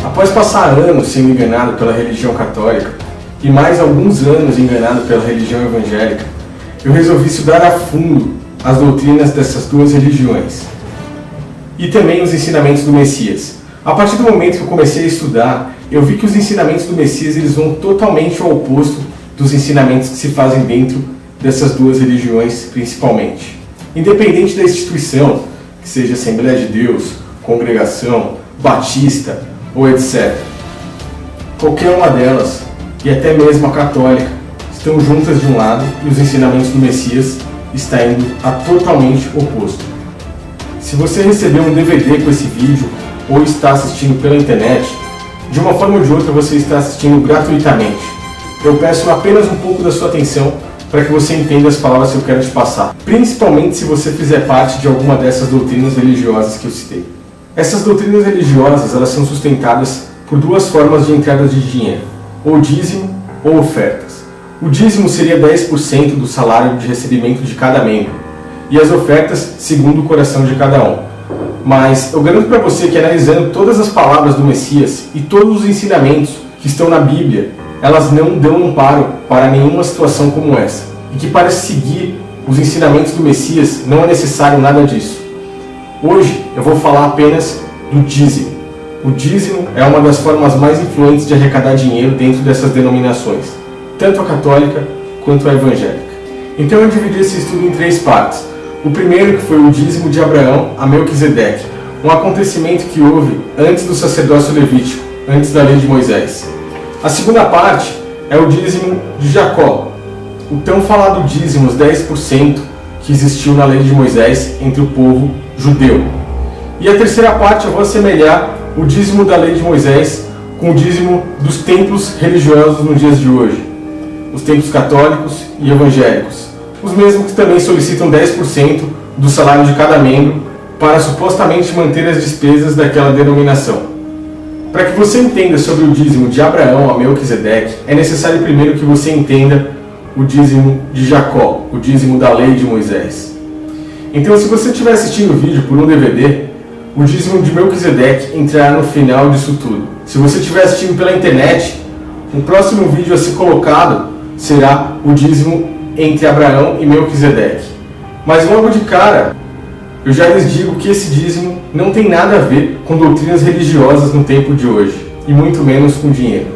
Após passar anos sendo enganado pela religião católica e mais alguns anos enganado pela religião evangélica, eu resolvi estudar a fundo as doutrinas dessas duas religiões e também os ensinamentos do Messias. A partir do momento que eu comecei a estudar, eu vi que os ensinamentos do Messias eles vão totalmente ao oposto dos ensinamentos que se fazem dentro dessas duas religiões principalmente. Independente da instituição, que seja Assembleia de Deus, Congregação, Batista ou etc. Qualquer uma delas, e até mesmo a católica, estão juntas de um lado e os ensinamentos do Messias estão indo a totalmente oposto. Se você recebeu um DVD com esse vídeo ou está assistindo pela internet, de uma forma ou de outra você está assistindo gratuitamente. Eu peço apenas um pouco da sua atenção para que você entenda as palavras que eu quero te passar, principalmente se você fizer parte de alguma dessas doutrinas religiosas que eu citei. Essas doutrinas religiosas elas são sustentadas por duas formas de entrada de dinheiro, ou dízimo ou ofertas. O dízimo seria 10% do salário de recebimento de cada membro, e as ofertas segundo o coração de cada um. Mas eu garanto para você que analisando todas as palavras do Messias e todos os ensinamentos que estão na Bíblia, elas não dão amparo para nenhuma situação como essa, e que para seguir os ensinamentos do Messias não é necessário nada disso. Hoje eu vou falar apenas do dízimo. O dízimo é uma das formas mais influentes de arrecadar dinheiro dentro dessas denominações, tanto a católica quanto a evangélica. Então eu dividi esse estudo em 3 partes. O primeiro que foi o dízimo de Abraão a Melquisedeque, um acontecimento que houve antes do sacerdócio levítico, antes da lei de Moisés. A segunda parte é o dízimo de Jacó, o tão falado dízimo, os 10% que existiu na lei de Moisés entre o povo judeu. E a terceira parte eu vou assemelhar o dízimo da lei de Moisés com o dízimo dos templos religiosos nos dias de hoje, os templos católicos e evangélicos, os mesmos que também solicitam 10% do salário de cada membro para supostamente manter as despesas daquela denominação. Para que você entenda sobre o dízimo de Abraão a Melquisedeque, é necessário primeiro que você entenda o dízimo de Jacó, o dízimo da lei de Moisés. Então, se você estiver assistindo o vídeo por um DVD, o dízimo de Melquisedeque entrará no final disso tudo. Se você estiver assistindo pela internet, o próximo vídeo a ser colocado será o dízimo entre Abraão e Melquisedeque. Mas logo de cara, eu já lhes digo que esse dízimo não tem nada a ver com doutrinas religiosas no tempo de hoje, e muito menos com dinheiro.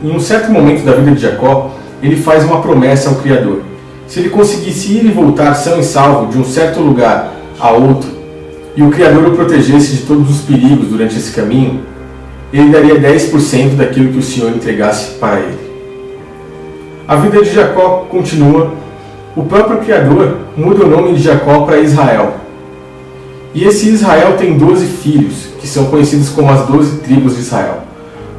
Em um certo momento da vida de Jacó, ele faz uma promessa ao Criador. Se ele conseguisse ir e voltar são e salvo de um certo lugar a outro, e o Criador o protegesse de todos os perigos durante esse caminho, ele daria 10% daquilo que o Senhor entregasse para ele. A vida de Jacó continua. O próprio Criador muda o nome de Jacó para Israel. E esse Israel tem 12 filhos, que são conhecidos como as 12 tribos de Israel.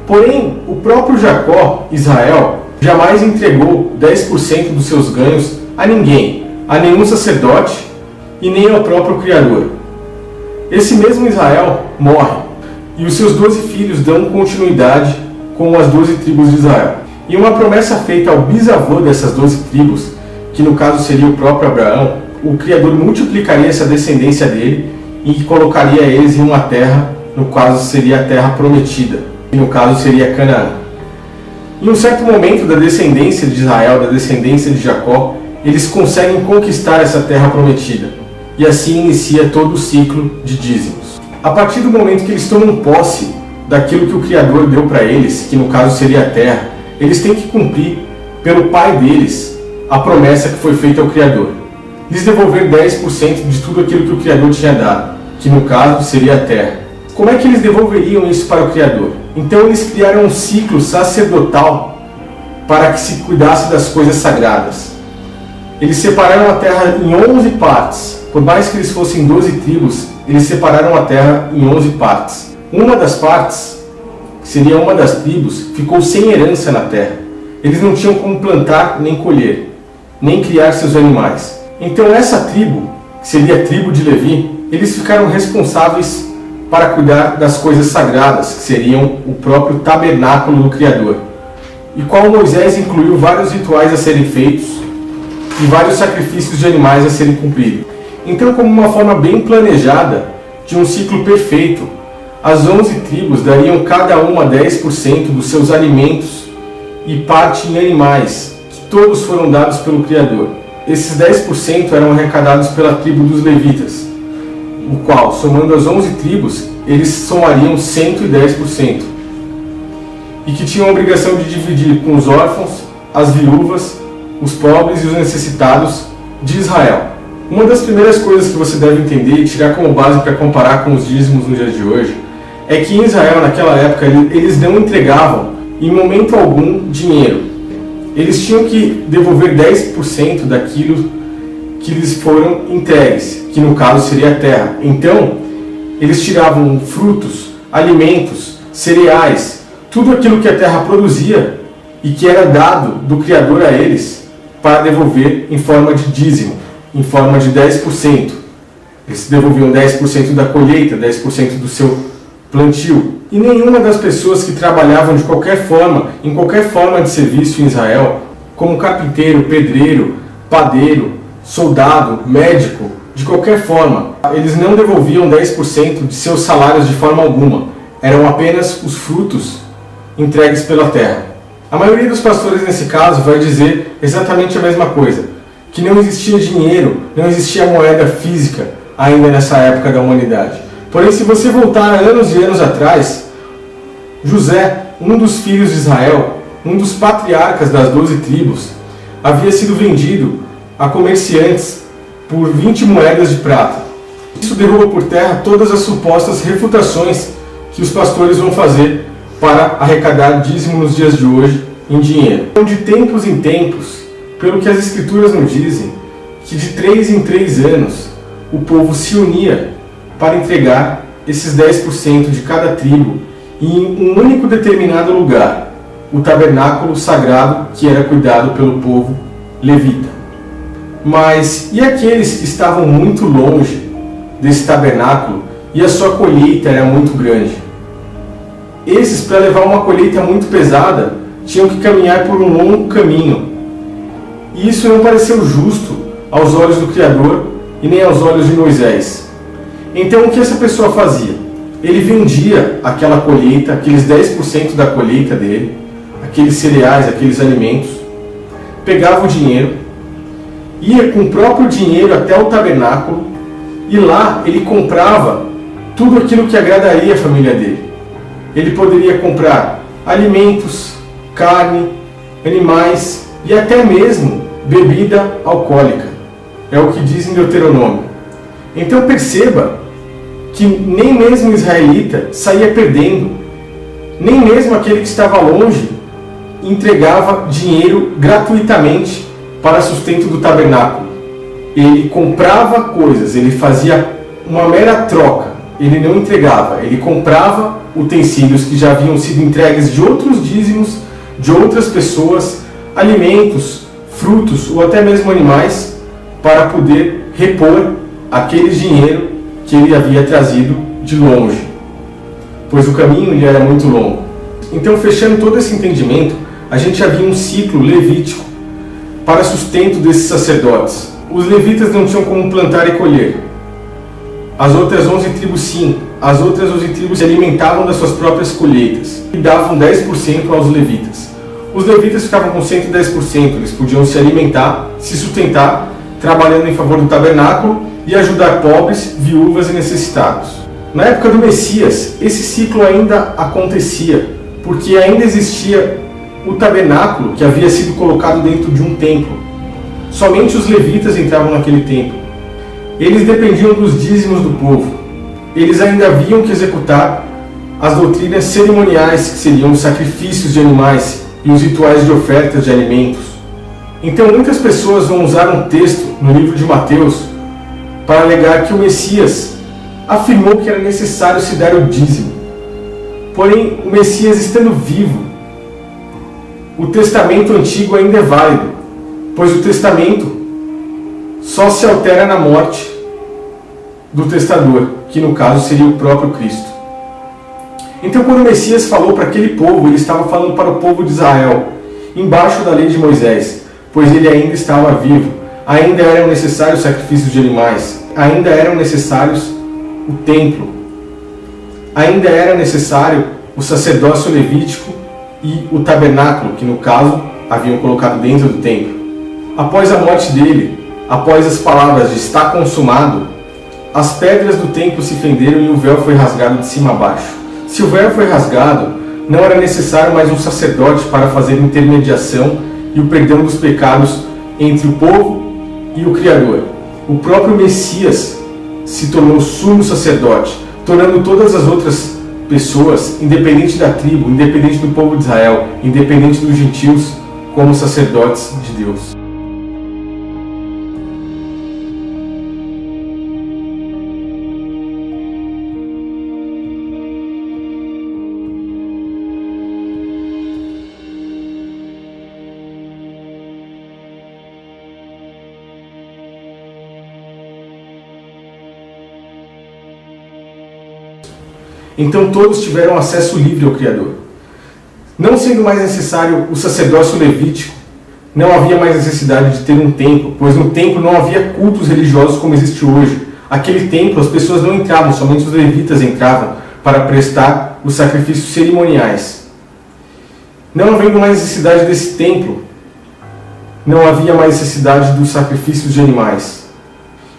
Porém, o próprio Jacó, Israel, jamais entregou 10% dos seus ganhos a ninguém, a nenhum sacerdote e nem ao próprio Criador. Esse mesmo Israel morre, e os seus 12 filhos dão continuidade com as 12 tribos de Israel. E uma promessa feita ao bisavô dessas 12 tribos, que no caso seria o próprio Abraão, o Criador multiplicaria essa descendência dele e colocaria eles em uma terra, no caso seria a terra prometida, e no caso seria Canaã. Em um certo momento da descendência de Israel, da descendência de Jacó, eles conseguem conquistar essa terra prometida. E assim inicia todo o ciclo de dízimos. A partir do momento que eles tomam posse daquilo que o Criador deu para eles, que no caso seria a terra, eles têm que cumprir pelo pai deles a promessa que foi feita ao Criador. Lhes devolver 10% de tudo aquilo que o Criador tinha dado, que no caso seria a terra. Como é que eles devolveriam isso para o Criador? Então eles criaram um ciclo sacerdotal para que se cuidasse das coisas sagradas. Eles separaram a terra em 11 partes. Por mais que eles fossem 12 tribos, eles separaram a terra em 11 partes. Uma das partes, que seria uma das tribos, ficou sem herança na terra. Eles não tinham como plantar nem colher, nem criar seus animais. Então essa tribo, que seria a tribo de Levi, eles ficaram responsáveis para cuidar das coisas sagradas, que seriam o próprio tabernáculo do Criador, e qual Moisés incluiu vários rituais a serem feitos e vários sacrifícios de animais a serem cumpridos. Então, como uma forma bem planejada de um ciclo perfeito, as 11 tribos dariam cada uma 10% dos seus alimentos e parte em animais, que todos foram dados pelo Criador. Esses 10% eram arrecadados pela tribo dos levitas, o qual, somando as 11 tribos, eles somariam 110%, e que tinham a obrigação de dividir com os órfãos, as viúvas, os pobres e os necessitados de Israel. Uma das primeiras coisas que você deve entender e tirar como base para comparar com os dízimos no dia de hoje é que em Israel, naquela época, eles não entregavam em momento algum dinheiro. Eles tinham que devolver 10% daquilo que lhes foram entregues, que no caso seria a terra. Então, eles tiravam frutos, alimentos, cereais, tudo aquilo que a terra produzia e que era dado do Criador a eles para devolver em forma de dízimo, em forma de 10%. Eles devolviam 10% da colheita, 10% do seu plantio. E nenhuma das pessoas que trabalhavam de qualquer forma, em qualquer forma de serviço em Israel, como carpinteiro, pedreiro, padeiro, soldado, médico, de qualquer forma, eles não devolviam 10% de seus salários de forma alguma. Eram apenas os frutos entregues pela terra. A maioria dos pastores nesse caso vai dizer exatamente a mesma coisa, que não existia dinheiro, não existia moeda física ainda nessa época da humanidade. Porém, se você voltar anos e anos atrás, José, um dos filhos de Israel, um dos patriarcas das 12 tribos, havia sido vendido a comerciantes por 20 moedas de prata. Isso derruba por terra todas as supostas refutações que os pastores vão fazer para arrecadar dízimo nos dias de hoje em dinheiro. Então, de tempos em tempos, pelo que as escrituras nos dizem, que de 3 em 3 anos o povo se unia para entregar esses 10% de cada tribo em um único determinado lugar, o tabernáculo sagrado que era cuidado pelo povo levita. Mas e aqueles que estavam muito longe desse tabernáculo e a sua colheita era muito grande? Esses, para levar uma colheita muito pesada, tinham que caminhar por um longo caminho. E isso não pareceu justo aos olhos do Criador e nem aos olhos de Moisés. Então, o que essa pessoa fazia? Ele vendia aquela colheita, aqueles 10% da colheita dele, aqueles cereais, aqueles alimentos, pegava o dinheiro, ia com o próprio dinheiro até o tabernáculo e lá ele comprava tudo aquilo que agradaria a família dele. Ele poderia comprar alimentos, carne, animais e até mesmo bebida alcoólica. É o que diz em Deuteronômio. Então perceba que nem mesmo o israelita saía perdendo, nem mesmo aquele que estava longe entregava dinheiro gratuitamente para sustento do tabernáculo. Ele comprava coisas, ele fazia uma mera troca, ele não entregava, ele comprava utensílios que já haviam sido entregues de outros dízimos, de outras pessoas, alimentos, frutos ou até mesmo animais, para poder repor aquele dinheiro que ele havia trazido de longe, pois o caminho lhe era muito longo. Então, fechando todo esse entendimento, a gente havia um ciclo levítico para sustento desses sacerdotes. Os levitas não tinham como plantar e colher. As outras 11 tribos sim. As outras 11 tribos se alimentavam das suas próprias colheitas e davam 10% aos levitas. Os levitas ficavam com 110%, eles podiam se alimentar, se sustentar, trabalhando em favor do tabernáculo e ajudar pobres, viúvas e necessitados. Na época do Messias, esse ciclo ainda acontecia, porque ainda existia o tabernáculo que havia sido colocado dentro de um templo. Somente os levitas entravam naquele templo. Eles dependiam dos dízimos do povo. Eles ainda haviam que executar as doutrinas cerimoniais, que seriam os sacrifícios de animais e os rituais de ofertas de alimentos. Então muitas pessoas vão usar um texto no livro de Mateus para alegar que o Messias afirmou que era necessário se dar o dízimo. Porém, o Messias estando vivo, o testamento antigo ainda é válido, pois o testamento só se altera na morte do testador, que no caso seria o próprio Cristo. Então, quando o Messias falou para aquele povo, ele estava falando para o povo de Israel, embaixo da lei de Moisés, pois ele ainda estava vivo, ainda eram necessários sacrifícios de animais, ainda eram necessários o templo, ainda era necessário o sacerdócio levítico e o tabernáculo, que no caso haviam colocado dentro do templo. Após a morte dele, após as palavras de "está consumado", as pedras do templo se fenderam e o véu foi rasgado de cima a baixo. Se o véu foi rasgado, não era necessário mais um sacerdote para fazer intermediação e o perdão dos pecados entre o povo e o Criador. O próprio Messias se tornou sumo sacerdote, tornando todas as outras pessoas, independente da tribo, independente do povo de Israel, independente dos gentios, como sacerdotes de Deus. Então todos tiveram acesso livre ao Criador. Não sendo mais necessário o sacerdócio levítico, não havia mais necessidade de ter um templo, pois no templo não havia cultos religiosos como existe hoje. Aquele templo as pessoas não entravam, somente os levitas entravam para prestar os sacrifícios cerimoniais. Não havendo mais necessidade desse templo, não havia mais necessidade dos sacrifícios de animais.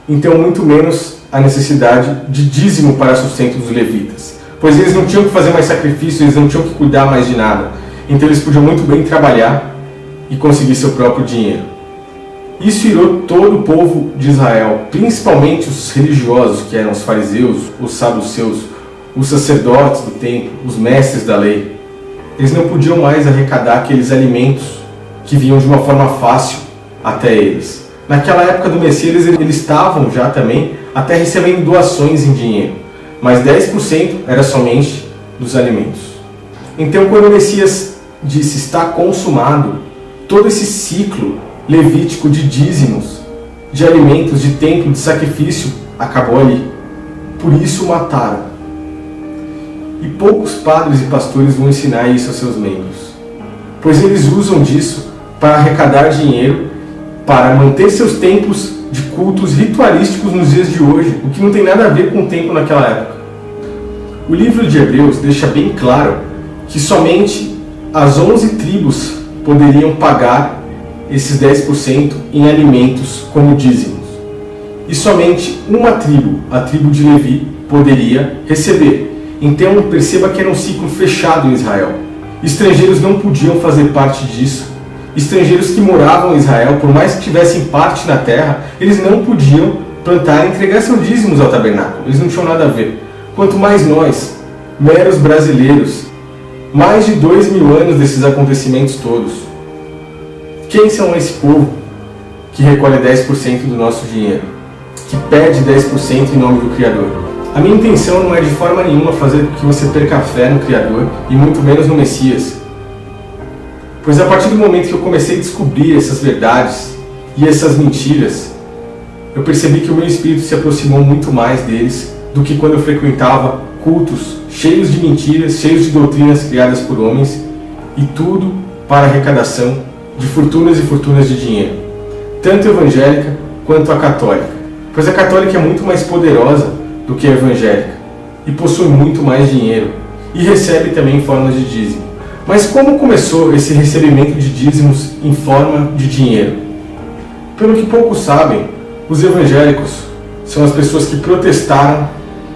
Então muito menos a necessidade de dízimo para sustento dos levitas, pois eles não tinham que fazer mais sacrifícios, eles não tinham que cuidar mais de nada. Então eles podiam muito bem trabalhar e conseguir seu próprio dinheiro. Isso irou todo o povo de Israel, principalmente os religiosos, que eram os fariseus, os saduceus, os sacerdotes do templo, os mestres da lei. Eles não podiam mais arrecadar aqueles alimentos que vinham de uma forma fácil até eles. Naquela época do Messias, eles estavam já também até recebendo doações em dinheiro, mas 10% era somente dos alimentos. Então, quando o Messias disse "está consumado", todo esse ciclo levítico de dízimos, de alimentos, de templo, de sacrifício, acabou ali. Por isso o mataram. E poucos padres e pastores vão ensinar isso aos seus membros, pois eles usam disso para arrecadar dinheiro, para manter seus templos de cultos ritualísticos nos dias de hoje, o que não tem nada a ver com o templo naquela época. O livro de Hebreus deixa bem claro que somente as 11 tribos poderiam pagar esses 10% em alimentos como dízimos. E somente uma tribo, a tribo de Levi, poderia receber. Então perceba que era um ciclo fechado em Israel. Estrangeiros não podiam fazer parte disso. Estrangeiros que moravam em Israel, por mais que tivessem parte na terra, eles não podiam plantar e entregar seus dízimos ao tabernáculo. Eles não tinham nada a ver. Quanto mais nós, meros brasileiros, mais de 2000 anos desses acontecimentos todos. Quem são esse povo que recolhe 10% do nosso dinheiro? Que pede 10% em nome do Criador? A minha intenção não é de forma nenhuma fazer com que você perca a fé no Criador e muito menos no Messias. Pois a partir do momento que eu comecei a descobrir essas verdades e essas mentiras, eu percebi que o meu espírito se aproximou muito mais deles do que quando eu frequentava cultos cheios de mentiras, cheios de doutrinas criadas por homens, e tudo para arrecadação de fortunas e fortunas de dinheiro, tanto evangélica quanto a católica, pois a católica é muito mais poderosa do que a evangélica e possui muito mais dinheiro e recebe também em forma de dízimo. Mas como começou esse recebimento de dízimos em forma de dinheiro? Pelo que poucos sabem, os evangélicos são as pessoas que protestaram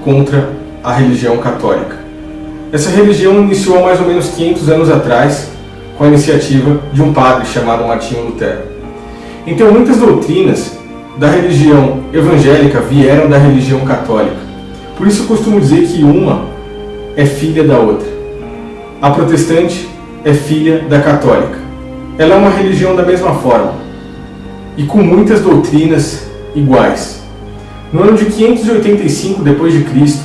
contra a religião católica. Essa religião iniciou há mais ou menos 500 anos atrás com a iniciativa de um padre chamado Martinho Lutero. Então muitas doutrinas da religião evangélica vieram da religião católica. Por isso eu costumo dizer que uma é filha da outra. A protestante é filha da católica. Ela é uma religião da mesma forma e com muitas doutrinas iguais. No ano de 585 d.C.,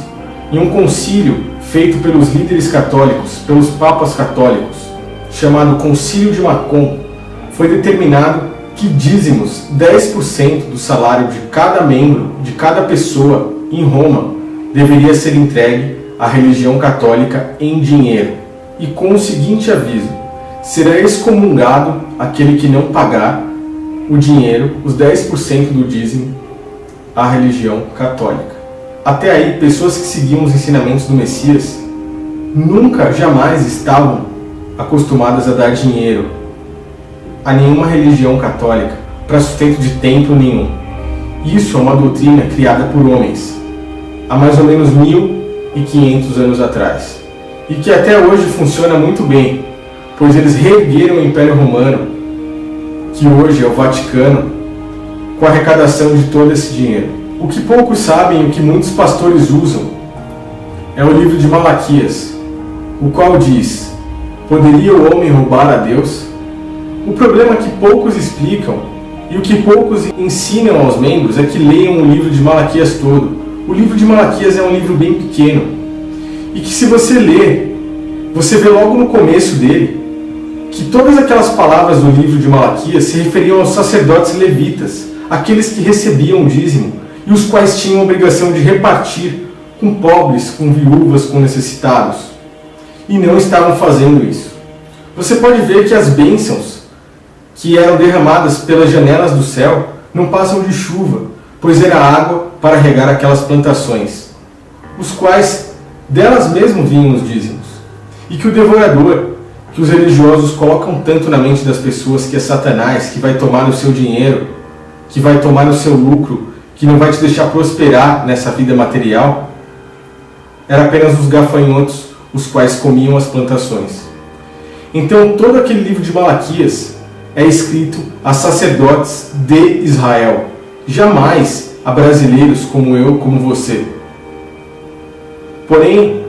em um concílio feito pelos líderes católicos, pelos papas católicos, chamado Concílio de Macon, foi determinado que dízimos, 10% do salário de cada membro, de cada pessoa, em Roma, deveria ser entregue à religião católica em dinheiro, e com o seguinte aviso: será excomungado aquele que não pagar o dinheiro, os 10% do dízimo, à religião católica. Até aí, pessoas que seguiam os ensinamentos do Messias nunca, jamais estavam acostumadas a dar dinheiro a nenhuma religião católica para sustento de templo nenhum. Isso é uma doutrina criada por homens há mais ou menos 1500 anos atrás, e que até hoje funciona muito bem, pois eles reergueram o Império Romano, que hoje é o Vaticano, com a arrecadação de todo esse dinheiro. O que poucos sabem e o que muitos pastores usam é o livro de Malaquias, o qual diz: poderia o homem roubar a Deus? O problema que poucos explicam e o que poucos ensinam aos membros é que leiam o livro de Malaquias todo. O livro de Malaquias é um livro bem pequeno, e que se você ler, você vê logo no começo dele que todas aquelas palavras do livro de Malaquias se referiam aos sacerdotes levitas, aqueles que recebiam o dízimo e os quais tinham a obrigação de repartir com pobres, com viúvas, com necessitados, e não estavam fazendo isso. Você pode ver que as bênçãos que eram derramadas pelas janelas do céu não passam de chuva, pois era água para regar aquelas plantações, os quais delas mesmo vinham os dízimos. E que o devorador, que os religiosos colocam tanto na mente das pessoas, que é Satanás, que vai tomar o seu dinheiro, que vai tomar o seu lucro, que não vai te deixar prosperar nessa vida material, era apenas os gafanhotos, os quais comiam as plantações. Então todo aquele livro de Malaquias é escrito a sacerdotes de Israel, jamais a brasileiros como eu, como você. Porém,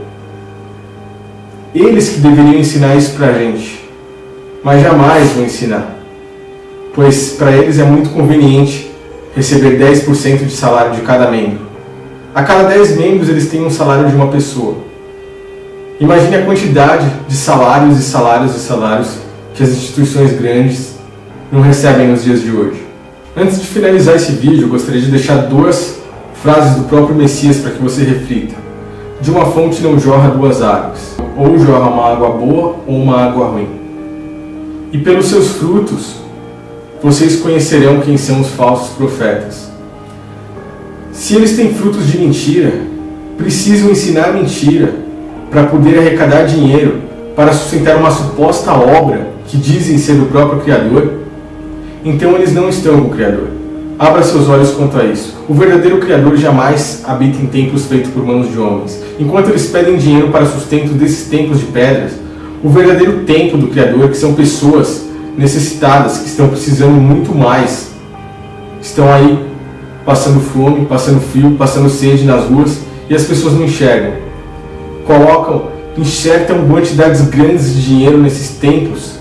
eles que deveriam ensinar isso para a gente, mas jamais vão ensinar, pois para eles é muito conveniente receber 10% de salário de cada membro. A cada 10 membros eles têm um salário de uma pessoa. Imagine a quantidade de salários e salários e salários que as instituições grandes não recebem nos dias de hoje. Antes de finalizar esse vídeo, eu gostaria de deixar 2 frases do próprio Messias para que você reflita. De uma fonte não jorra 2 águas, ou jorra uma água boa ou uma água ruim. E pelos seus frutos vocês conhecerão quem são os falsos profetas. Se eles têm frutos de mentira, precisam ensinar mentira para poder arrecadar dinheiro para sustentar uma suposta obra que dizem ser do próprio Criador, então eles não estão com o Criador. Abra seus olhos quanto a isso. O verdadeiro Criador jamais habita em templos feitos por mãos de homens. Enquanto eles pedem dinheiro para sustento desses templos de pedras, o verdadeiro templo do Criador, que são pessoas necessitadas, que estão precisando muito mais, estão aí passando fome, passando frio, passando sede nas ruas, e as pessoas não enxergam. Enxertam quantidades grandes de dinheiro nesses templos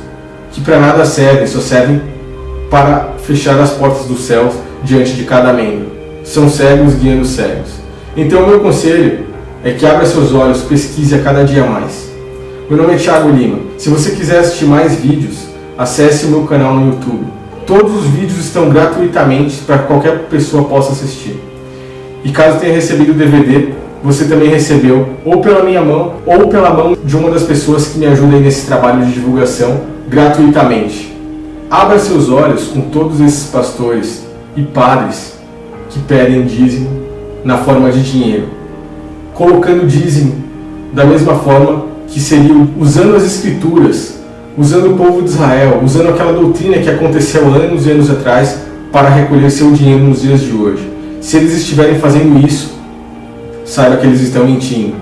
que para nada servem, só servem para fechar as portas dos céus diante de cada membro. São cegos guiando cegos. Então o meu conselho é que abra seus olhos, pesquise a cada dia mais. Meu nome é Thiago Lima. Se você quiser assistir mais vídeos, acesse o meu canal no YouTube. Todos os vídeos estão gratuitamente para que qualquer pessoa possa assistir. E caso tenha recebido o DVD, você também recebeu ou pela minha mão ou pela mão de uma das pessoas que me ajudam nesse trabalho de divulgação gratuitamente. Abra seus olhos com todos esses pastores e padres que pedem dízimo na forma de dinheiro, colocando dízimo da mesma forma que seria usando as escrituras, usando o povo de Israel, usando aquela doutrina que aconteceu anos e anos atrás para recolher seu dinheiro nos dias de hoje. Se eles estiverem fazendo isso, saiba que eles estão mentindo.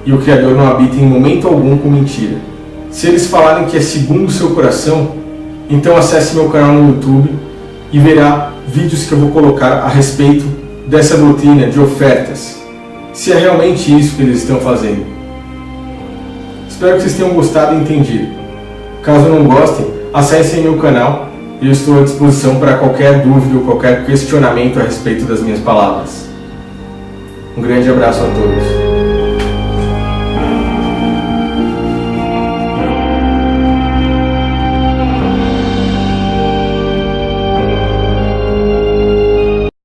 E o Criador não habita em momento algum com mentira. Se eles falarem que é segundo o seu coração, então acesse meu canal no YouTube e verá vídeos que eu vou colocar a respeito dessa doutrina de ofertas. Se é realmente isso que eles estão fazendo. Espero que vocês tenham gostado e entendido. Caso não gostem, acessem meu canal e eu estou à disposição para qualquer dúvida ou qualquer questionamento a respeito das minhas palavras. Um grande abraço a todos.